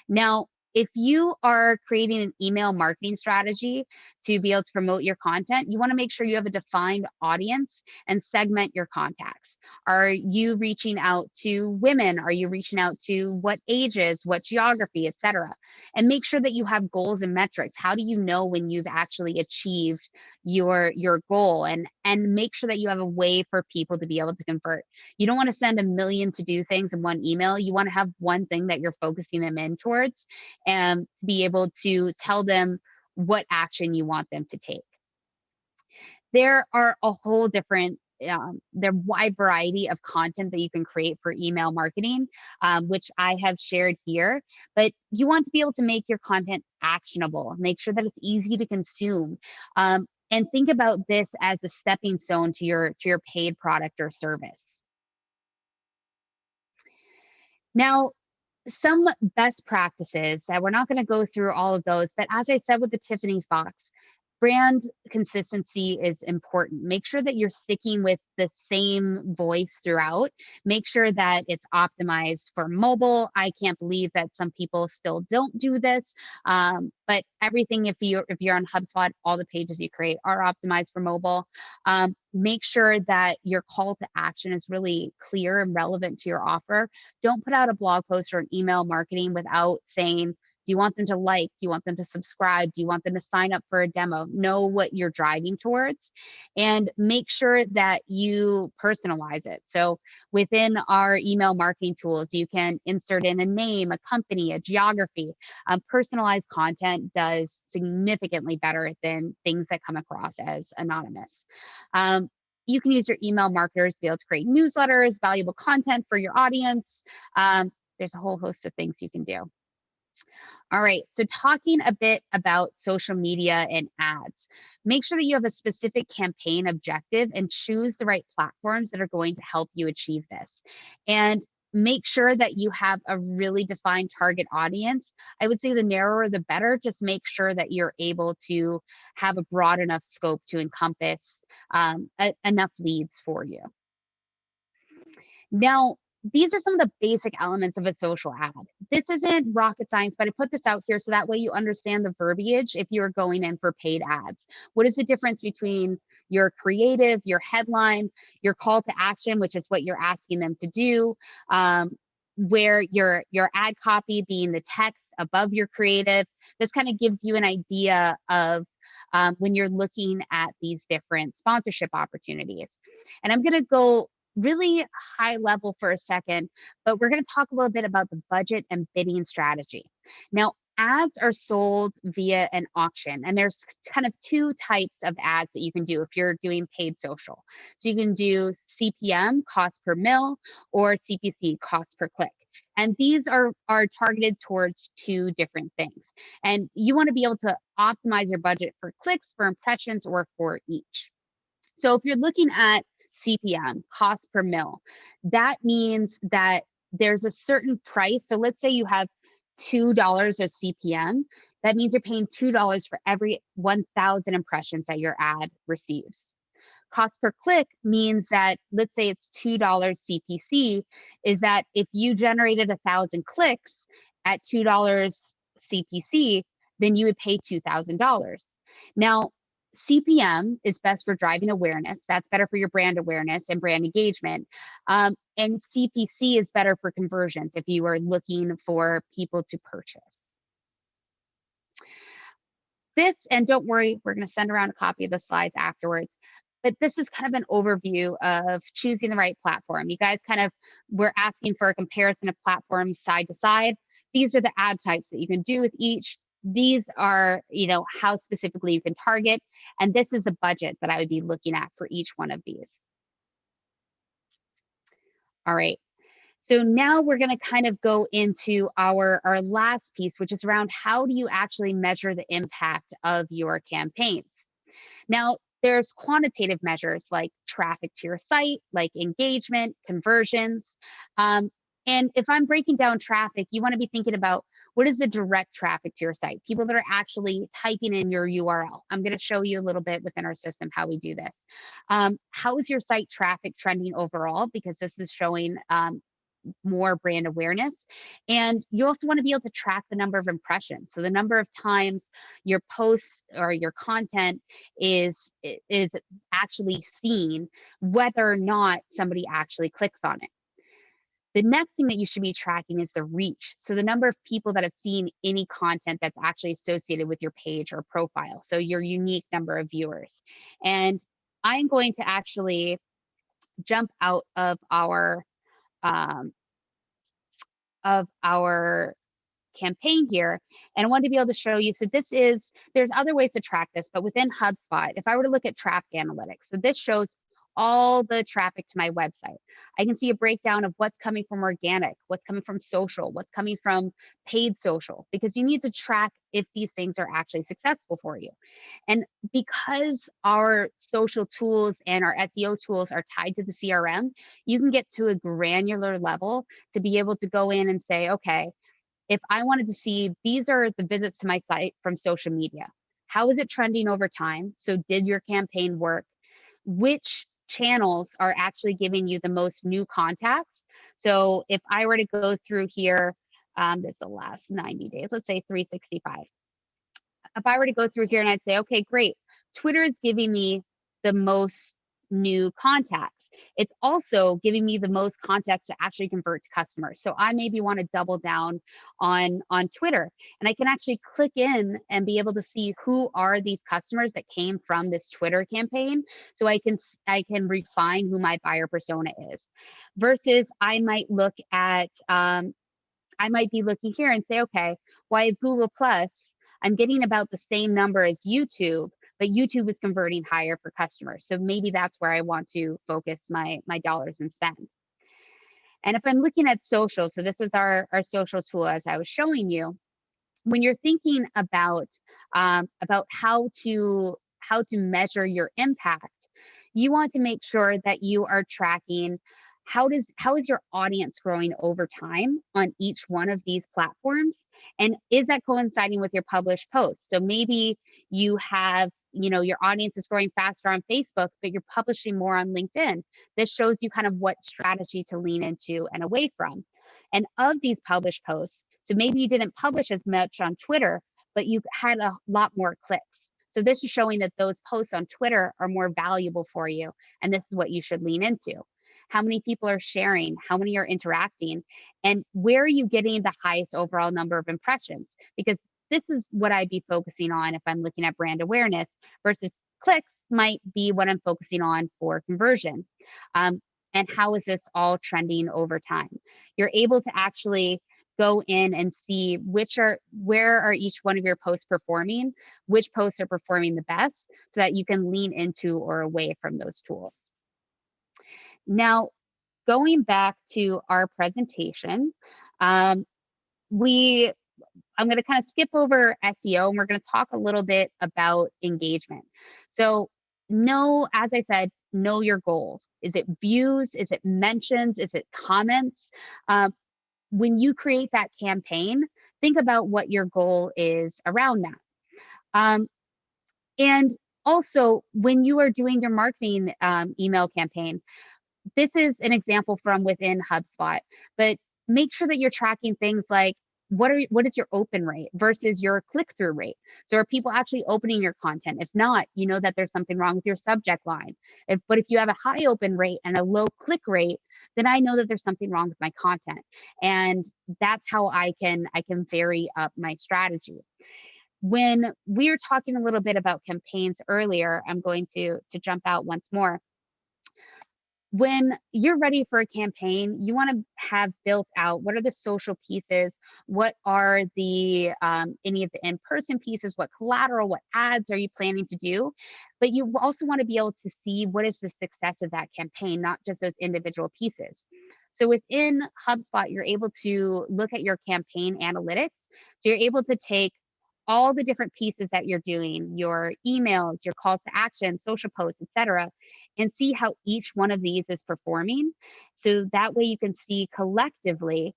Now, if you are creating an email marketing strategy to be able to promote your content, you want to make sure you have a defined audience and segment your contacts. Are you reaching out to women? Are you reaching out to what ages, what geography, etc.? And make sure that you have goals and metrics. How do you know when you've actually achieved your goal? And make sure that you have a way for people to be able to convert. You don't want to send a million to do things in one email. You want to have one thing that you're focusing them in towards, and be able to tell them what action you want them to take. There are a whole different there wide variety of content that you can create for email marketing, which I have shared here. But you want to be able to make your content actionable, make sure that it's easy to consume, and think about this as a stepping stone to your paid product or service. Now, some best practices that we're not going to go through all of those, but as I said with the Tiffany's box, brand consistency is important. Make sure that you're sticking with the same voice throughout. Make sure that it's optimized for mobile. I can't believe that some people still don't do this, but everything, if you're on HubSpot, all the pages you create are optimized for mobile. Make sure that your call to action is really clear and relevant to your offer. Don't put out a blog post or an email marketing without saying, do you want them to like? Do you want them to subscribe? Do you want them to sign up for a demo? Know what you're driving towards, and make sure that you personalize it. So within our email marketing tools, you can insert in a name, a company, a geography. Personalized content does significantly better than things that come across as anonymous. You can use your email marketers to be able to create newsletters, valuable content for your audience. There's a whole host of things you can do. All right, so talking a bit about social media and ads, make sure that you have a specific campaign objective and choose the right platforms that are going to help you achieve this. And make sure that you have a really defined target audience. I would say the narrower the better. Just make sure that you're able to have a broad enough scope to encompass enough leads for you. Now, these are some of the basic elements of a social ad. This isn't rocket science, but I put this out here so that way you understand the verbiage if you're going in for paid ads. What is the difference between your creative, your headline, your call to action, which is what you're asking them to do, where your ad copy being the text above your creative. This kind of gives you an idea of when you're looking at these different sponsorship opportunities. And I'm going to go really high level for a second, but we're going to talk a little bit about the budget and bidding strategy. Now, ads are sold via an auction, and there's kind of two types of ads that you can do if you're doing paid social. So you can do CPM, cost per mil, or CPC, cost per click. And these are targeted towards two different things. And you want to be able to optimize your budget for clicks, for impressions, or for each. So if you're looking at CPM, cost per mil, that means that there's a certain price. So let's say you have $2 of CPM. That means you're paying $2 for every 1,000 impressions that your ad receives. Cost per click means that, let's say it's $2 CPC, is that if you generated 1,000 clicks at $2 CPC, then you would pay $2,000. Now, CPM is best for driving awareness. That's better for your brand awareness and brand engagement. And CPC is better for conversions if you are looking for people to purchase. This, and don't worry, we're going to send around a copy of the slides afterwards. But this is kind of an overview of choosing the right platform. You guys we're asking for a comparison of platforms side to side. These are the ad types that you can do with each. These are, how specifically you can target. And this is the budget that I would be looking at for each one of these. All right. So now we're going to kind of go into our last piece, which is around how do you actually measure the impact of your campaigns? Now, there's quantitative measures like traffic to your site, like engagement, conversions. And if I'm breaking down traffic, you want to be thinking about what is the direct traffic to your site, people that are actually typing in your URL. I'm going to show you a little bit within our system how we do this. How is your site traffic trending overall? Because this is showing more brand awareness. And you also want to be able to track the number of impressions. So the number of times your post or your content is actually seen, whether or not somebody actually clicks on it. The next thing that you should be tracking is the reach. So the number of people that have seen any content that's actually associated with your page or profile. So your unique number of viewers. And I'm going to actually jump out of our campaign here. And I wanted to be able to show you, so there's other ways to track this, but within HubSpot, if I were to look at traffic analytics, so this shows all the traffic to my website. I can see a breakdown of what's coming from organic, what's coming from social, what's coming from paid social, because you need to track if these things are actually successful for you. And because our social tools and our SEO tools are tied to the CRM, you can get to a granular level to be able to go in and say, okay, if I wanted to see, these are the visits to my site from social media. How is it trending over time? So did your campaign work? Which channels are actually giving you the most new contacts? So if I were to go through here, this is the last 90 days, let's say 365. If I were to go through here and I'd say, okay, great, Twitter is giving me the most new contacts. It's also giving me the most contacts to actually convert to customers. So I maybe want to double down on Twitter, and I can actually click in and be able to see who are these customers that came from this Twitter campaign. So I can refine who my buyer persona is. Versus I might look at, I might be looking here and say, okay, why well, Google Plus, I'm getting about the same number as YouTube, but YouTube is converting higher for customers. So maybe that's where I want to focus my dollars and spend. And if I'm looking at social, so this is our social tool as I was showing you, when you're thinking about how to measure your impact, you want to make sure that you are tracking how is your audience growing over time on each one of these platforms, and is that coinciding with your published posts? So maybe you have, your audience is growing faster on Facebook, but you're publishing more on LinkedIn. This shows you kind of what strategy to lean into and away from. And of these published posts, so maybe you didn't publish as much on Twitter, but you had a lot more clicks. So this is showing that those posts on Twitter are more valuable for you, and this is what you should lean into. How many people are sharing? How many are interacting? And where are you getting the highest overall number of impressions? Because this is what I'd be focusing on if I'm looking at brand awareness, versus clicks might be what I'm focusing on for conversion. And how is this all trending over time? You're able to actually go in and see where are each one of your posts performing, which posts are performing the best, so that you can lean into or away from those tools. Now, going back to our presentation, I'm going to kind of skip over SEO, and we're going to talk a little bit about engagement. So as I said, know your goals. Is it views? Is it mentions? Is it comments? When you create that campaign, think about what your goal is around that. And also, when you are doing your marketing email campaign, this is an example from within HubSpot, but make sure that you're tracking things like what is your open rate versus your click-through rate. So are people actually opening your content? If not, you know that there's something wrong with your subject line. But if you have a high open rate and a low click rate, then I know that there's something wrong with my content. And that's how I can vary up my strategy. When we were talking a little bit about campaigns earlier, I'm going to jump out once more. When you're ready for a campaign, you want to have built out what are the social pieces, what are the any of the in-person pieces, what collateral, what ads are you planning to do? But you also want to be able to see what is the success of that campaign, not just those individual pieces. So within HubSpot, you're able to look at your campaign analytics. So you're able to take all the different pieces that you're doing, your emails, your calls to action, social posts, etc., and see how each one of these is performing. So that way you can see collectively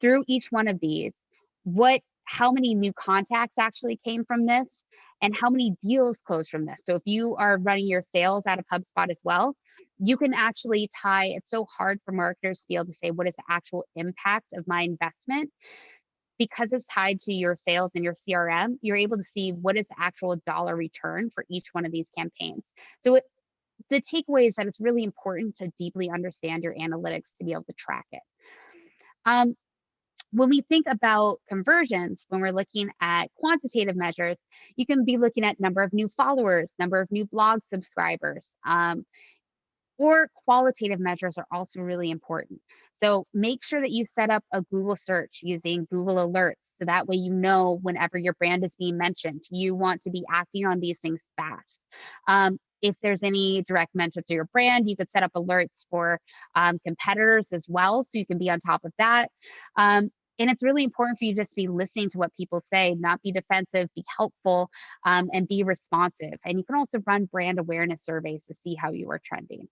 through each one of these, how many new contacts actually came from this and how many deals closed from this. So if you are running your sales out of HubSpot as well, you can actually tie, it's so hard for marketers to be able to say, what is the actual impact of my investment? Because it's tied to your sales and your CRM, you're able to see what is the actual dollar return for each one of these campaigns. So the takeaway is that it's really important to deeply understand your analytics to be able to track it. When we think about conversions, when we're looking at quantitative measures, you can be looking at number of new followers, number of new blog subscribers, or qualitative measures are also really important. So make sure that you set up a Google search using Google Alerts. So that way, you know, whenever your brand is being mentioned, you want to be acting on these things fast. If there's any direct mentions to your brand, you could set up alerts for competitors as well. So you can be on top of that. And it's really important for you just to be listening to what people say, not be defensive, be helpful, and be responsive. And you can also run brand awareness surveys to see how you are trending.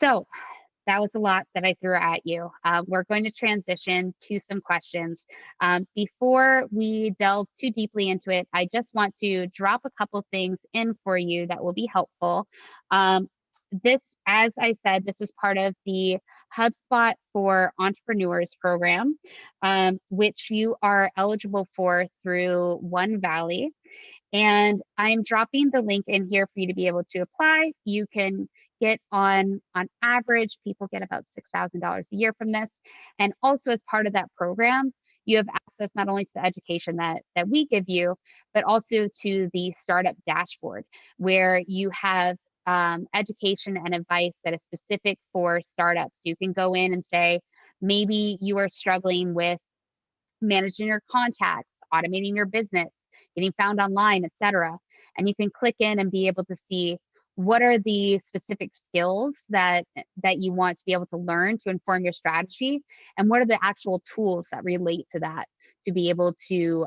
So that was a lot that I threw at you. We're going to transition to some questions. Before we delve too deeply into it, I just want to drop a couple things in for you that will be helpful. This, as I said, this is part of the HubSpot for Entrepreneurs program, which you are eligible for through One Valley. And I'm dropping the link in here for you to be able to apply. You can get on average, people get about $6,000 a year from this. And also as part of that program, you have access not only to the education that we give you, but also to the startup dashboard, where you have education and advice that is specific for startups. You can go in and say, maybe you are struggling with managing your contacts, automating your business, getting found online, etc. And you can click in and be able to see what are the specific skills that you want to be able to learn to inform your strategy, and what are the actual tools that relate to that. to be able to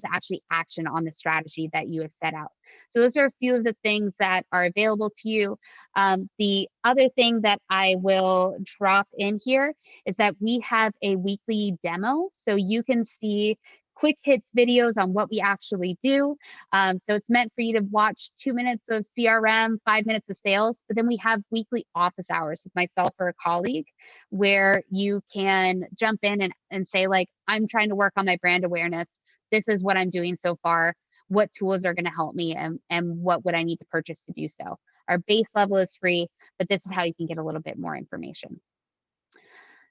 actually action on the strategy that you have set out. So those are a few of the things that are available to you. The other thing that I will drop in here is that we have a weekly demo, so you can see quick hits videos on what we actually do. So it's meant for you to watch 2 minutes of CRM, 5 minutes of sales, but then we have weekly office hours with myself or a colleague where you can jump in and say, like, I'm trying to work on my brand awareness. This is what I'm doing so far. What tools are going to help me, and what would I need to purchase to do so? Our base level is free, but this is how you can get a little bit more information.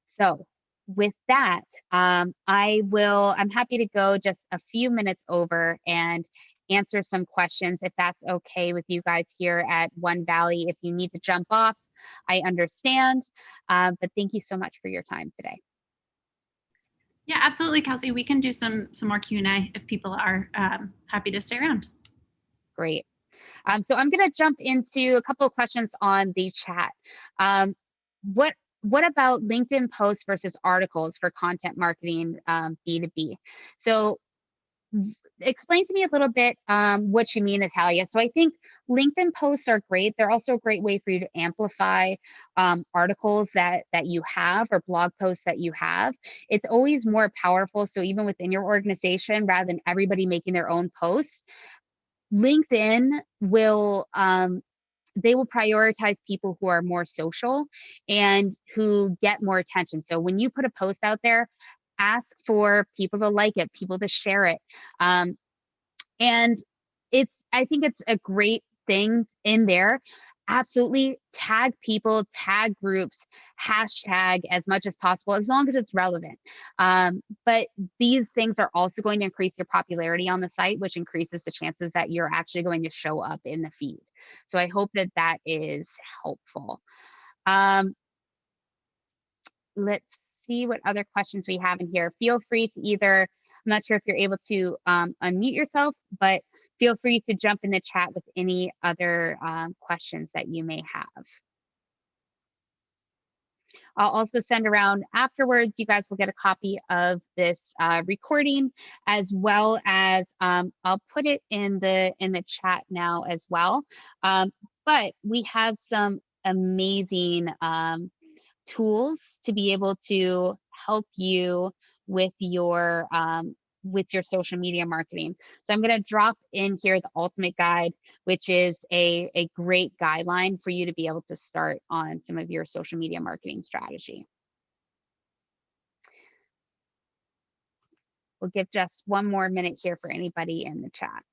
So with that, I'm happy to go just a few minutes over and answer some questions if that's okay with you guys here at One Valley. If you need to jump off, I understand, but thank you so much for your time today. Yeah, absolutely, Kelsey. We can do some more Q&A if people are happy to stay around. Great. So I'm going to jump into a couple of questions on the chat. What about LinkedIn posts versus articles for content marketing B2B? So explain to me a little bit what you mean, Natalia. So I think LinkedIn posts are great. They're also a great way for you to amplify articles that you have or blog posts that you have. It's always more powerful. So even within your organization, rather than everybody making their own posts, LinkedIn will they will prioritize people who are more social and who get more attention. So when you put a post out there, ask for people to like it, people to share it. And I think it's a great thing in there. Absolutely tag people, tag groups, hashtag as much as possible, as long as it's relevant. But these things are also going to increase your popularity on the site, which increases the chances that you're actually going to show up in the feed. So I hope that that is helpful. Let's see what other questions we have in here. Feel free to either, I'm not sure if you're able to unmute yourself, but feel free to jump in the chat with any other questions that you may have. I'll also send around afterwards. You guys will get a copy of this recording, as well as I'll put it in the chat now as well. But we have some amazing tools to be able to help you with your social media marketing. So I'm going to drop in here the ultimate guide, which is a great guideline for you to be able to start on some of your social media marketing strategy. We'll give just one more minute here for anybody in the chat.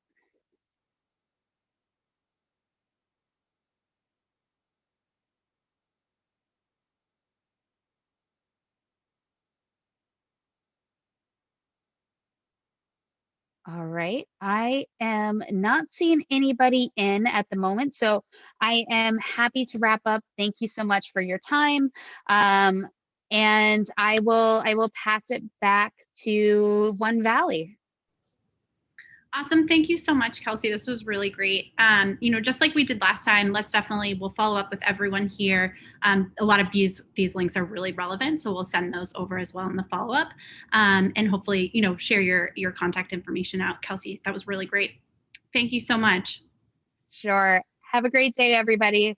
All right, I am not seeing anybody in at the moment, so I am happy to wrap up. Thank you so much for your time, and I will pass it back to One Valley. Awesome. Thank you so much, Kelsey. This was really great. Just like we did last time, we'll follow up with everyone here. A lot of these links are really relevant, so we'll send those over as well in the follow-up. And hopefully, share your contact information out. Kelsey, that was really great. Thank you so much. Sure. Have a great day, everybody.